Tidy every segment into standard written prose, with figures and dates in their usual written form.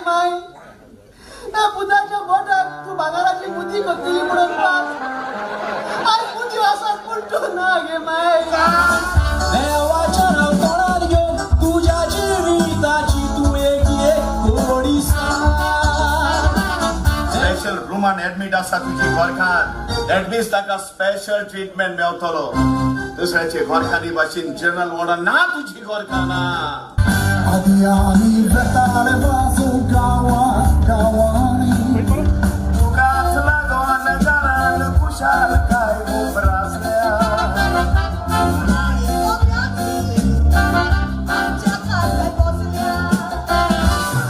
माय त्या पुताच्या बोटात तू भांगाराची बुद्धी कोतली म्हणून पास आज बुद्धी वासा पुलटो ना गे माय देवाच्या रवतणात घेऊन तुझ्या जीविताची तू एक गोडी स्पेशल रूमान ऍडमिट आसा तुझी घरखान दॅट मीन्स ताका स्पेशल ट्रीटमेंट मेवतलो दुसऱ्याचे घरखानी भाशेन जनरल वॉर्डन ना तुझी घरखाना आधी आम्ही बेताळ वाजू गावानी तुकाच लागोन जाणान कुशाल काय उबरासल्या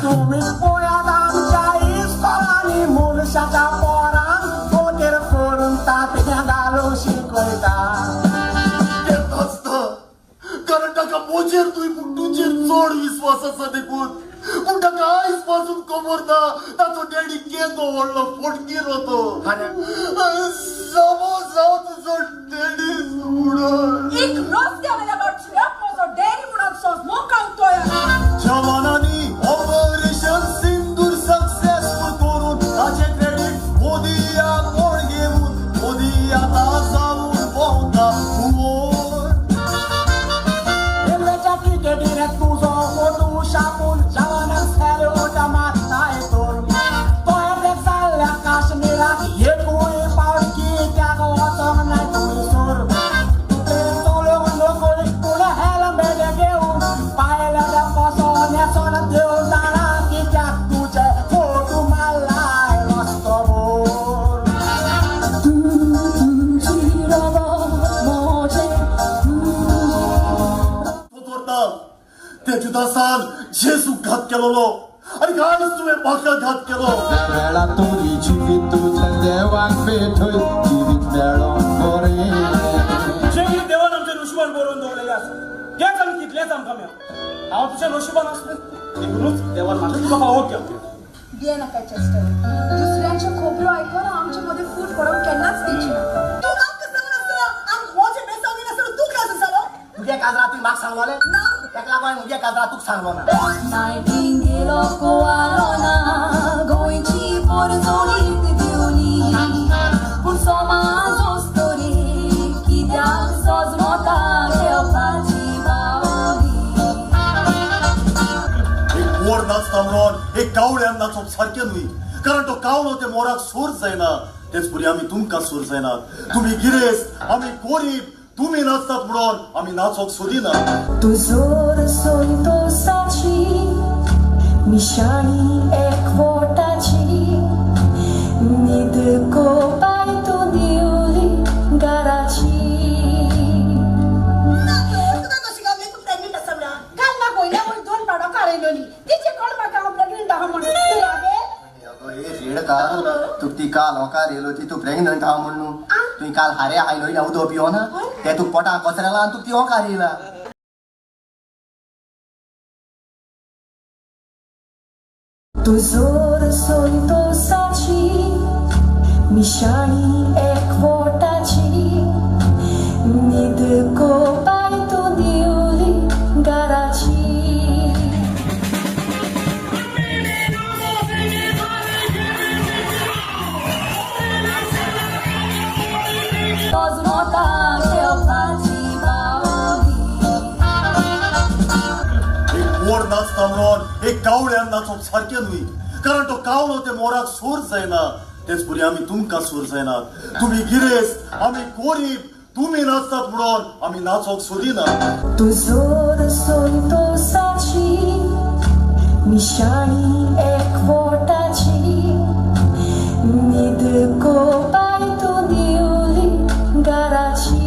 तुम्ही पोयात आमच्या इस्कॉलानी मुलशाच्या पोरांक पोटेर करून तात्या घालून शिकवता कारण ताका मोजेर तुझेर चड विश्वास आसा देखून पूण ताका आयज पासून खबर ना ताचो डॅडी केदो व्हडलो फोटकीर होतो समज जाव तुजो डॅडी सोडून एक रस्त्यावयल्या लॉटरीक म्हजो डॅडी म्हणून सोस मोकावतोय जवानांनी ऑपरेशन सिंदूर सक्सेसफुल करून ताचे क्रेडिट मोदी या कोण घेऊन मोदी आता जाऊन भोंवता हुवोर रेल्वेच्या तिकेटीने तुझो फोटो छापून जवानाक सॅल्यूट मारताय तोर तो एक चालल्या काश्मीराक एकूय पावडकी त्याग वचोंक नाय तुमी सोर तुवें चलोवंक नकोय पूण हेल्मेट घेवन पायल्या कसो नेसोन देव जाणा कित्याक तुजे फोटो मारलाय रस्तोवर तुझी करता त्याची दासान जेजू घात केलेलो आणि आयज तुवें म्हाका घात केलो वेळा तुरी जिवीत तुझं देवाक भेटय जिवीत मेळोन बरें शेवटी देवान आमचे नशिबान बरोवन दवरलेले आसा हेच आमी कितलेच आमकां मेळ हांव तुज्या नशिबान आसलें देखूनच देवान म्हाका तुका फावो केलो बिये नाका चेस्टर दुसऱ्यांचे खोबऱ्यो आयकून आमचे मध्ये फूट पडोवंक केन्नाच दिवची ना तू आमकां सांगून आसलो आम मोजे बेसावून आसलो तू क्लास आसलो तुगे काजरा तुवें म्हाका सांगलोलें ना तेका लागून म्हगे काजरा तुका सांगलो ना नायटिंगेलो कोवालोना गोंयची पोरजोळीत दिवली पूण समाज असतो रे कित्याक सजमोता घेवपाची बावली एक मोर नाचता म्हणून एक कावळ्यान नाचप सारकें न्हय कारण तो कावळो ते मोराक सोर जायना तेच परी आमी तुमकां सोर जायनात तुमी गिरेस्त आमी गरीब तुमी नाचतात म्हणून आमी नाचोंक सोदिना तुझोर संतोषाची मिशाणी एकवटाची न्हीद कोपाय तू दिवली घराची तू ती काल होकार येलो ती तू प्रेग्नंट आहा म्हणून तुवें काल हारे आयलोय ना उदो पियो ना ते तू पोटां कोसरेला आनी तुका ती होकार येयला तुझोर संतोषाची मिशाणी एकवटाची न्हीद कोपाय तू दिवली घराची एक मोर नाचता म्हणून एक कावळ्यान नाचप सारकें न्हय कारण तो कावळो ते मोराक सोर जायना तेच परी आमी तुमकां सोर जायनात तुमी गिरेस्त आमी गरीब तुमी नाचतात म्हणून आमी नाचोंक सोदिना तुझोर संतोषाची मिशाणी एकवटाची न्हीद कोपाय तू दिवली घराची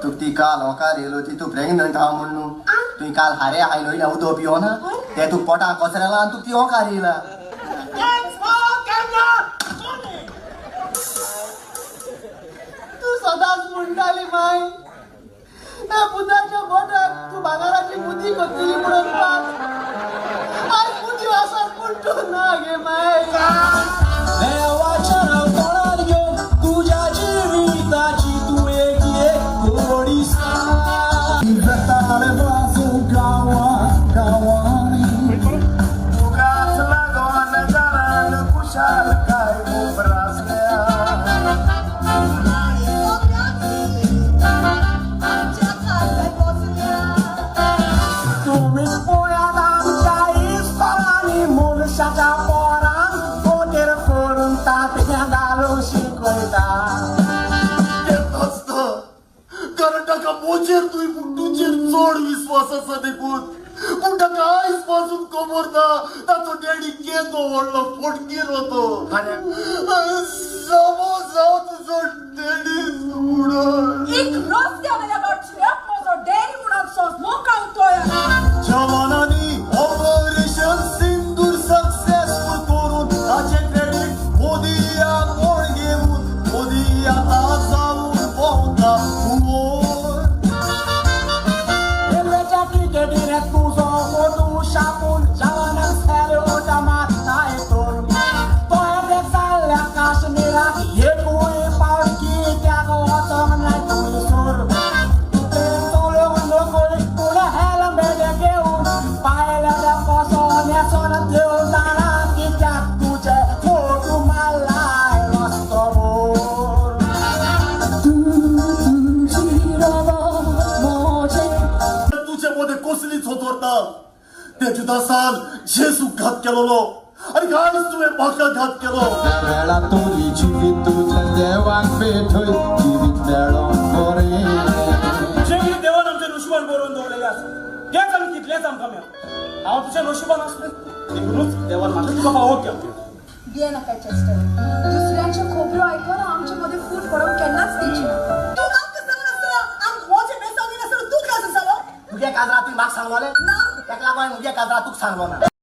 तू ती काल होकार येयलो ती तू प्रेग्नंट आहा म्हणून तुवें काल हारे आयलोय ना उदो पियो ना ते तू पोटां कोसरेला आनी तुका ती होकार येयला तू सदांच म्हणटाली माय त्या पुताच्या बोटात तू भांगाराची बुद्धी कोतली म्हणून पास आज बुद्धी वासा पुलटो ना गे माय देवाच्या रवतणात घेऊन पुरुषाच्या पोरांक पोटेर करून तातक्या घालून शिकवता येत असतं कारण ताका मोचेर तुझेर चड विश्वास आसा देखून पूण ताका आयज पासून खबर ना ताचो डॅडी केदो व्हडलो फटकीर होतो समज जाव तुजो डॅडी सोडून एक रस्त्यावयल्या लक्ष्याक म्हजो डॅडी म्हणून सोस मोकावतोय जवानांनी ऑपरेशन सिंदूर सक्सेसफुल करून ताचे क्रेडिट मोदिया कोण घेऊन मोदी आता जाऊन पोवता उमोर रेल्वेच्या तिकेटीर तुझो फोटो छापून जवानांक सॅल्यूट मारताय तोर तो येते चालल्या काश्मीराक एकूय पावकी त्याक वचोंक नाय थंयसर तुके चलोंक नकोय पूण हेल्मेट घेवन पायल्या कसो नेसोन देव जाणा कित्याक तुजे फोटो मारलाय रस्तोभर तुझे मध्ये कसलीच होतोरता ते जुदासान जेसूक घात केलोलो आणि आयज तुवें म्हाका घात केलो वेळा तुझी जिवीत तुझ्या देवाक भेटय जिवीत मेळोन बरें शेवटी देवान आमचे नशिबान बरोवन दवरलेले आसा तेच आमी कितलेच आमकां मेळ हांव तुज्या नशिबान आसलें देखूनच देवान म्हाका तुका फावो केलो बिये नका चेस्टर दुसऱ्यांचे खोबऱ्यो आयकून आमचे मध्ये फूट पडोवंक केन्नाच दिवची ना तू आमकां सांगनासतना आमी मोचे बेसावनासतना तू क्लास आसलो तुगे काजरा तुवें म्हाका सांगलोलें ना तेका लागून हांवें म्हगे काजरा तुका सांगलो ना